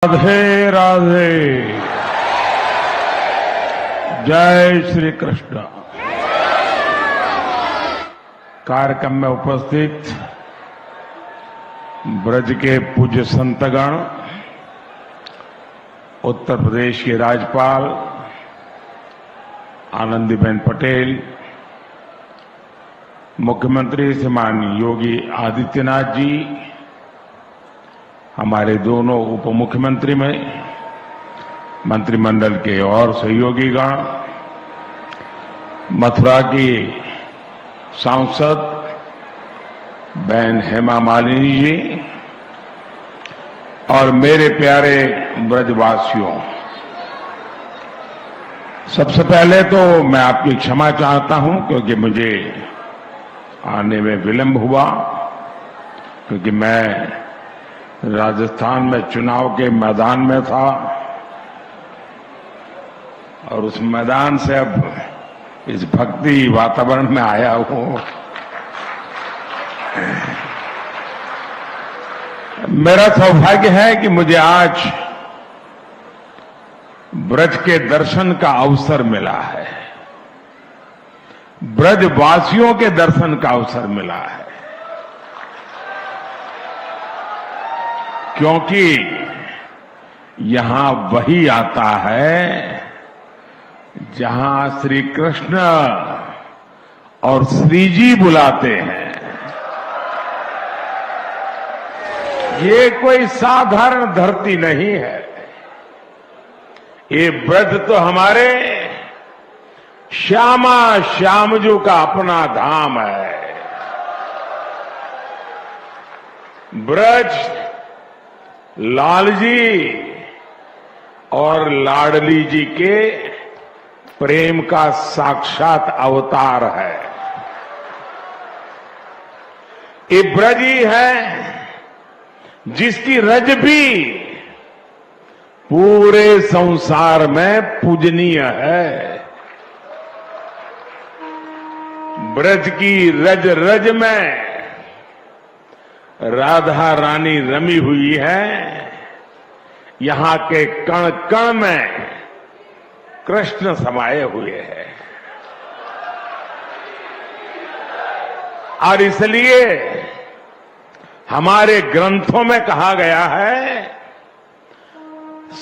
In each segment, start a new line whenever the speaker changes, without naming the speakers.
राधे राधे। जय श्री कृष्ण। कार्यक्रम में उपस्थित ब्रज के पूज्य संतगण, उत्तर प्रदेश के राज्यपाल आनंदीबेन पटेल, मुख्यमंत्री श्रीमान योगी आदित्यनाथ जी, हमारे दोनों उप मुख्यमंत्री में मंत्रिमंडल के और सहयोगीगण, मथुरा की सांसद बहन हेमा मालिनी जी और मेरे प्यारे ब्रजवासियों, सबसे पहले तो मैं आपकी क्षमा चाहता हूं क्योंकि मुझे आने में विलंब हुआ, क्योंकि मैं राजस्थान में चुनाव के मैदान में था और उस मैदान से अब इस भक्ति वातावरण में आया हूं। मेरा सौभाग्य है कि मुझे आज ब्रज के दर्शन का अवसर मिला है, ब्रजवासियों के दर्शन का अवसर मिला है, क्योंकि यहां वही आता है जहां श्री कृष्ण और श्री जी बुलाते हैं। ये कोई साधारण धरती नहीं है, ये ब्रज तो हमारे श्यामा श्यामजू का अपना धाम है। ब्रज लाल जी और लाडली जी के प्रेम का साक्षात अवतार है। ये ब्रज ही है जिसकी रज भी पूरे संसार में पूजनीय है। ब्रज की रज रज में राधा रानी रमी हुई है, यहां के कण कण में कृष्ण समाये हुए हैं। और इसलिए हमारे ग्रंथों में कहा गया है,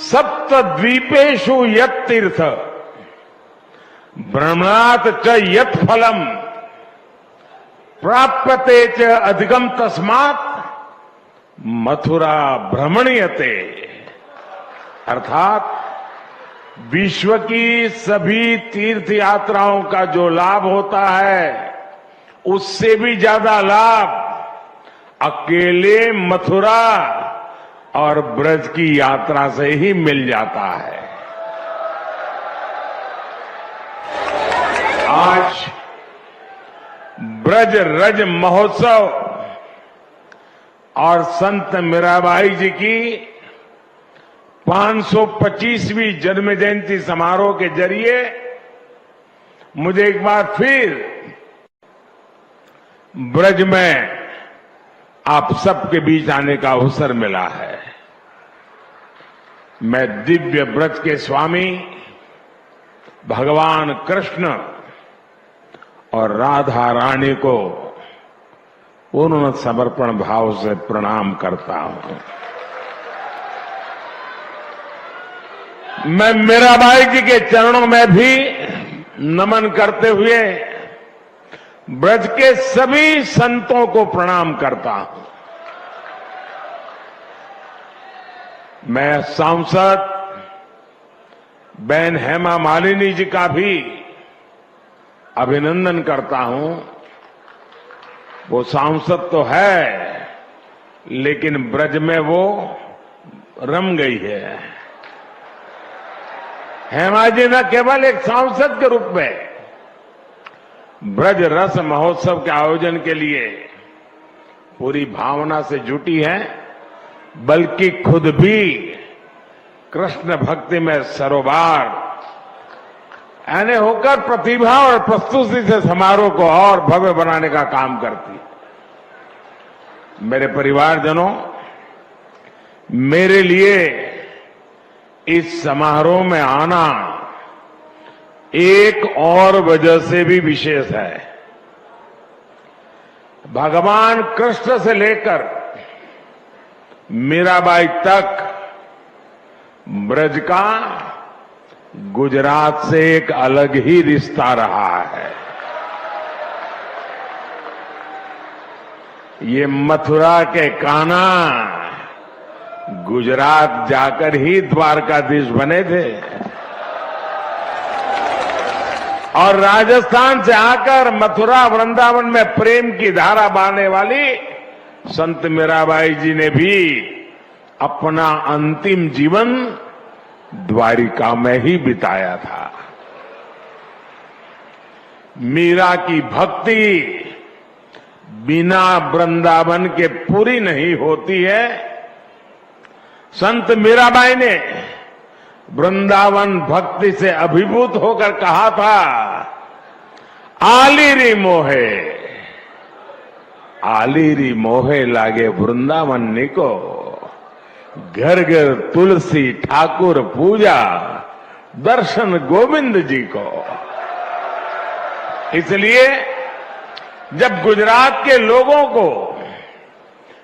सप्तद्वीपेषु यत् तीर्थ भ्रमणात् च यत् फलम प्राप्यते च अधिगम तस्मात् मथुरा भ्रमणीयते। अर्थात विश्व की सभी तीर्थ यात्राओं का जो लाभ होता है, उससे भी ज्यादा लाभ अकेले मथुरा और ब्रज की यात्रा से ही मिल जाता है। आज ब्रज रज महोत्सव और संत मीराबाई जी की 525वीं जन्म जयंती समारोह के जरिए मुझे एक बार फिर ब्रज में आप सबके बीच आने का अवसर मिला है। मैं दिव्य ब्रज के स्वामी भगवान कृष्ण और राधा रानी को पूर्ण समर्पण भाव से प्रणाम करता हूं। मैं मीराबाई जी के चरणों में भी नमन करते हुए ब्रज के सभी संतों को प्रणाम करता हूं। मैं सांसद बहन हेमा मालिनी जी का भी अभिनंदन करता हूं। वो सांसद तो है, लेकिन ब्रज में वो रम गई है। हेमा जी न केवल एक सांसद के रूप में ब्रज रस महोत्सव के आयोजन के लिए पूरी भावना से जुटी है, बल्कि खुद भी कृष्ण भक्ति में सरोबार यानी होकर प्रतिभा और प्रस्तुति से समारोह को और भव्य बनाने का काम करती है। मेरे परिवारजनों, मेरे लिए इस समारोह में आना एक और वजह से भी विशेष है। भगवान कृष्ण से लेकर मीराबाई तक ब्रज का गुजरात से एक अलग ही रिश्ता रहा है। ये मथुरा के कान्हा गुजरात जाकर ही द्वारकाधीश बने थे और राजस्थान से आकर मथुरा वृंदावन में प्रेम की धारा बहने वाली संत मीराबाई जी ने भी अपना अंतिम जीवन द्वारिका में ही बिताया था। मीरा की भक्ति बिना वृंदावन के पूरी नहीं होती है। संत मीराबाई ने वृंदावन भक्ति से अभिभूत होकर कहा था, आलीरी मोहे, आलीरी मोहे लागे वृंदावन निको, घर घर तुलसी ठाकुर पूजा, दर्शन गोविंद जी को। इसलिए जब गुजरात के लोगों को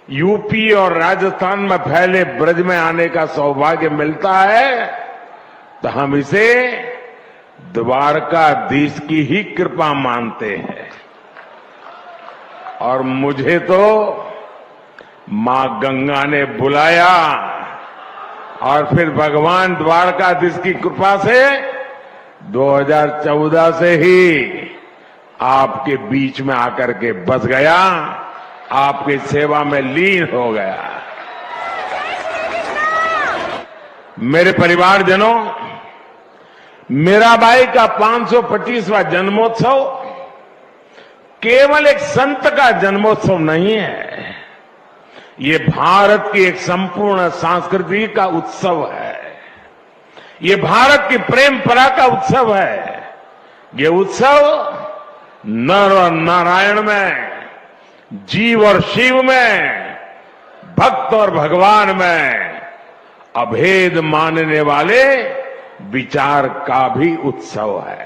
यूपी और राजस्थान में फैले ब्रज में आने का सौभाग्य मिलता है तो हम इसे द्वारकाधीश की ही कृपा मानते हैं। और मुझे तो मां गंगा ने बुलाया और फिर भगवान द्वारकाधीश की कृपा से 2014 से ही आपके बीच में आकर के बस गया, आपकी सेवा में लीन हो गया। मेरे परिवारजनों, मीराबाई का 525वां जन्मोत्सव केवल एक संत का जन्मोत्सव नहीं है, ये भारत की एक संपूर्ण संस्कृति का उत्सव है। ये भारत की प्रेम परा का उत्सव है। ये उत्सव नर और नारायण में, जीव और शिव में, भक्त और भगवान में अभेद मानने वाले विचार का भी उत्सव है।